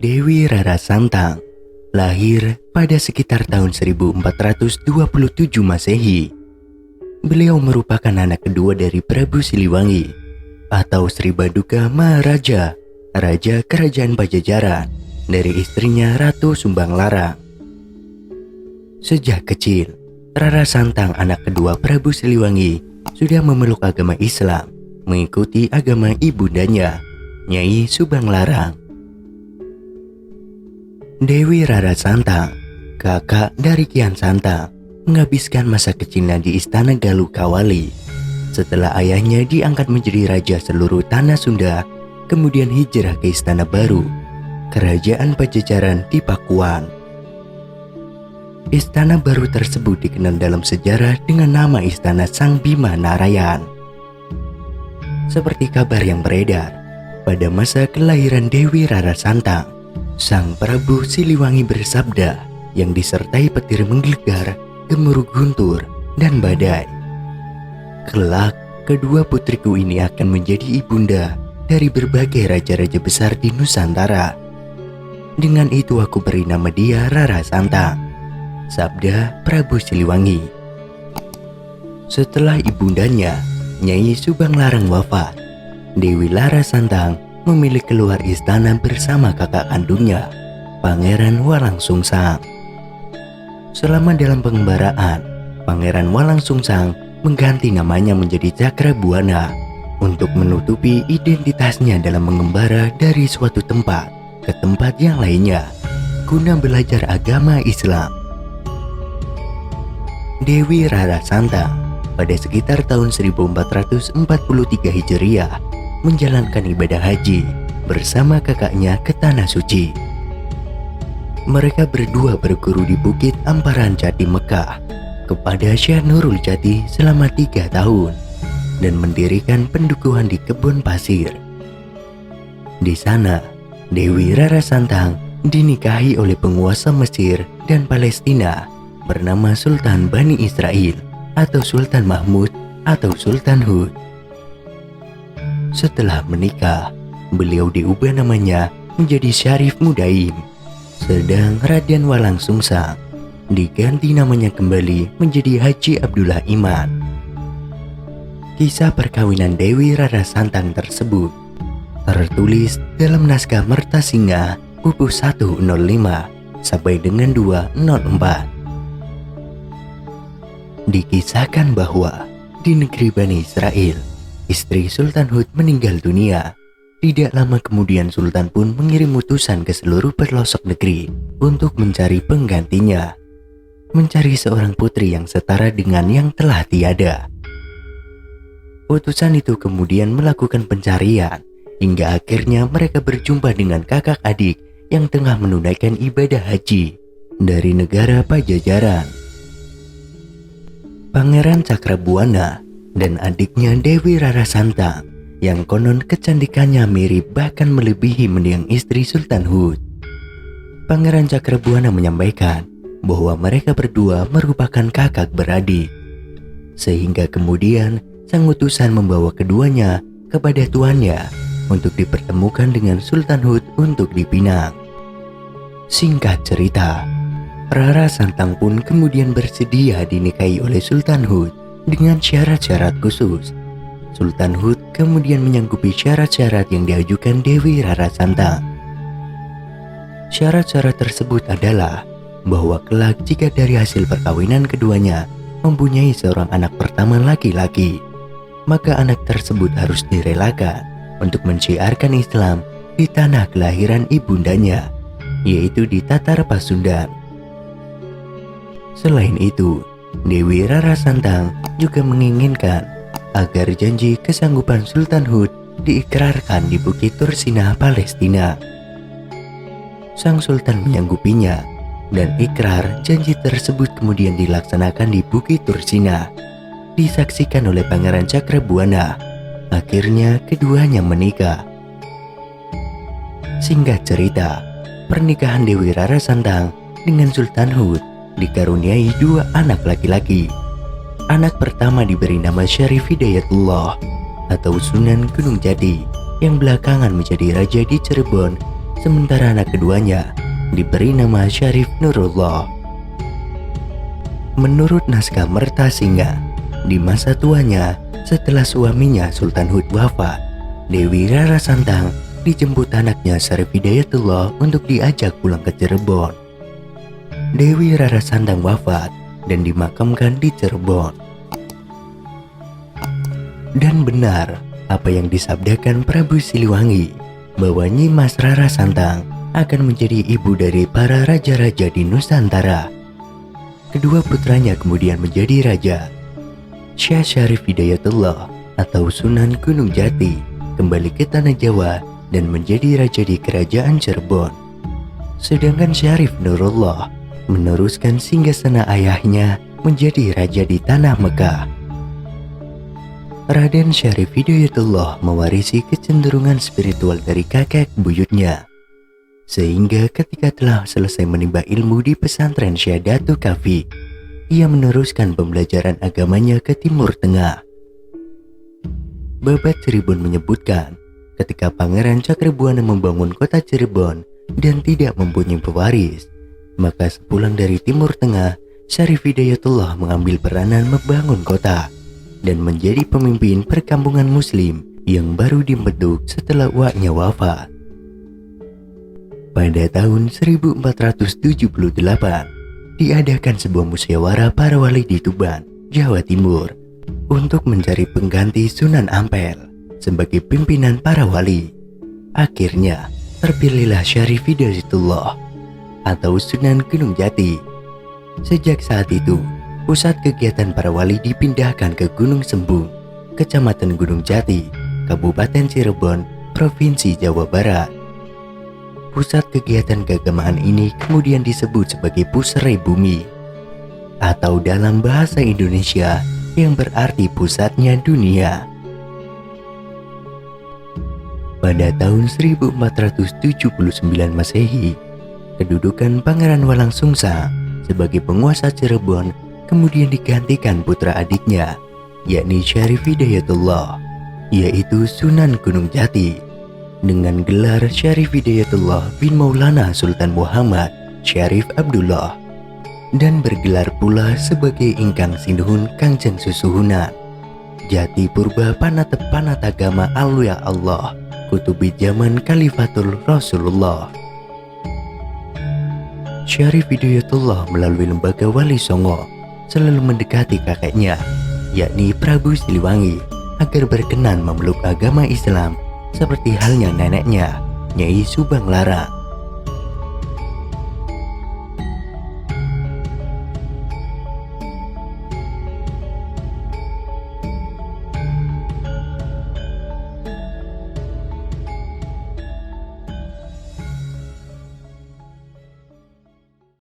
Dewi Rara Santang lahir pada sekitar tahun 1427 Masehi. Beliau merupakan anak kedua dari Prabu Siliwangi atau Sri Baduka Maharaja, Raja Kerajaan Pajajaran, dari istrinya Ratu Sumbanglarang. Sejak kecil, Rara Santang, anak kedua Prabu Siliwangi, sudah memeluk agama Islam, mengikuti agama ibundanya, Nyai Sumbanglarang. Dewi Rara Santang, kakak dari Kian Santang, menghabiskan masa kecilnya di Istana Galuh Kawali. Setelah ayahnya diangkat menjadi raja seluruh tanah Sunda, kemudian hijrah ke Istana Baru, Kerajaan Pajajaran di Pakuan. Istana Baru tersebut dikenal dalam sejarah dengan nama Istana Sang Bima Narayan. Seperti kabar yang beredar, pada masa kelahiran Dewi Rara Santang, Sang Prabu Siliwangi bersabda yang disertai petir menggelegar, gemuruh guntur, dan badai. Kelak, kedua putriku ini akan menjadi ibunda dari berbagai raja-raja besar di Nusantara. Dengan itu aku beri nama dia Rara Santang, sabda Prabu Siliwangi. Setelah ibundanya, Nyai Sumbanglarang wafat, Dewi Rara Santang memilih keluar istana bersama kakak kandungnya, Pangeran Walangsungsang. Selama dalam pengembaraan, Pangeran Walangsungsang mengganti namanya menjadi Cakrabuana untuk menutupi identitasnya dalam mengembara dari suatu tempat ke tempat yang lainnya guna belajar agama Islam. Dewi Rara Santang pada sekitar tahun 1443 Hijriah menjalankan ibadah haji bersama kakaknya ke Tanah Suci. Mereka berdua berguru di Bukit Amparan Jati Mekah kepada Syekh Nurul Jati selama 3 tahun dan mendirikan pendukuhan di Kebun Pasir. Di sana, Dewi Rara Santang dinikahi oleh penguasa Mesir dan Palestina bernama Sultan Bani Israel atau Sultan Mahmud atau Sultan Hud. Setelah menikah, beliau diubah namanya menjadi Syarif Mudaim, sedang Raden Walangsungsang diganti namanya kembali menjadi Haji Abdullah Iman. Kisah perkawinan Dewi Rara Santang tersebut tertulis dalam naskah Mertasinga buku 105 sampai dengan 204. Dikisahkan bahwa di negeri Bani Israel, istri Sultan Hud meninggal dunia. Tidak lama kemudian Sultan pun mengirim utusan ke seluruh pelosok negeri untuk mencari penggantinya, mencari seorang putri yang setara dengan yang telah tiada. Utusan itu kemudian melakukan pencarian hingga akhirnya mereka berjumpa dengan kakak adik yang tengah menunaikan ibadah haji dari negara Pajajaran. Pangeran Cakrabuana dan adiknya Dewi Rara Santang yang konon kecantikannya mirip bahkan melebihi mendiang istri Sultan Hud. Pangeran Cakrabuana menyampaikan bahwa mereka berdua merupakan kakak beradik, sehingga kemudian sang utusan membawa keduanya kepada tuannya untuk dipertemukan dengan Sultan Hud untuk dipinang. Singkat cerita, Rara Santang pun kemudian bersedia dinikahi oleh Sultan Hud dengan syarat-syarat khusus. Sultan Hud kemudian menyanggupi syarat-syarat yang diajukan Dewi Rara Santang. Syarat-syarat tersebut adalah bahwa kelak jika dari hasil perkawinan keduanya mempunyai seorang anak pertama laki-laki, maka anak tersebut harus direlakan untuk menciarkan Islam di tanah kelahiran ibundanya, yaitu di Tatar Pasundan. Selain itu, Dewi Rara Santang juga menginginkan agar janji kesanggupan Sultan Hud diikrarkan di Bukit Tursina, Palestina. Sang Sultan menyanggupinya dan ikrar janji tersebut kemudian dilaksanakan di Bukit Tursina, disaksikan oleh Pangeran Cakrabuana. Akhirnya keduanya menikah. Singkat cerita, pernikahan Dewi Rara Santang dengan Sultan Hud dikaruniai 2 anak laki-laki. Anak pertama diberi nama Syarif Hidayatullah atau Sunan Gunung Jati, yang belakangan menjadi raja di Cirebon sementara anak keduanya diberi nama Syarif Nurullah. Menurut naskah Merta Singa, di masa tuanya setelah suaminya Sultan Hud wafat, Dewi Rara Santang dijemput anaknya Syarif Hidayatullah untuk diajak pulang ke Cirebon. Dewi Rara Santang wafat dan dimakamkan di Cirebon. Dan benar apa yang disabdakan Prabu Siliwangi, bahwa Nyi Mas Rara Santang akan menjadi ibu dari para raja-raja di Nusantara. Kedua putranya kemudian menjadi raja. Syekh Syarif Hidayatullah atau Sunan Gunung Jati kembali ke tanah Jawa dan menjadi raja di kerajaan Cirebon. Sedangkan Syarif Nurullah meneruskan singgasana ayahnya menjadi raja di tanah Mekah. Raden Syarif Hidayatullah mewarisi kecenderungan spiritual dari kakek buyutnya, sehingga ketika telah selesai menimba ilmu di pesantren Syekh Datu Kafi, ia meneruskan pembelajaran agamanya ke Timur Tengah. Babat Cirebon menyebutkan, ketika Pangeran Cakrabuana membangun kota Cirebon dan tidak mempunyai pewaris, maka sepulang dari Timur Tengah, Syarif Hidayatullah mengambil peranan membangun kota dan menjadi pemimpin perkampungan muslim yang baru dibentuk setelah uaknya wafat. Pada tahun 1478, diadakan sebuah musyawarah para wali di Tuban, Jawa Timur, untuk mencari pengganti Sunan Ampel sebagai pimpinan para wali. Akhirnya, terpilihlah Syarif Hidayatullah atau Sunan Gunung Jati. Sejak saat itu, pusat kegiatan para wali dipindahkan ke Gunung Sembung, Kecamatan Gunung Jati, Kabupaten Cirebon, Provinsi Jawa Barat. Pusat kegiatan keagamaan ini kemudian disebut sebagai Pusrai Bumi, atau dalam bahasa Indonesia yang berarti pusatnya dunia. Pada tahun 1479 Masehi, kedudukan Pangeran Walangsungsang sebagai penguasa Cirebon kemudian digantikan putra adiknya, yakni Syarif Hidayatullah, yaitu Sunan Gunung Jati, dengan gelar Syarif Hidayatullah bin Maulana Sultan Muhammad Syarif Abdullah, dan bergelar pula sebagai Ingkang Sinuhun Kangjeng Susuhunan Jati Purba Panatep Panatagama Alwiya Allah Kutubi Zaman Khalifatul Rasulullah. Syarif Hidayatullah melalui lembaga Wali Songo selalu mendekati kakeknya, yakni Prabu Siliwangi, agar berkenan memeluk agama Islam seperti halnya neneknya, Nyai Subang Larang.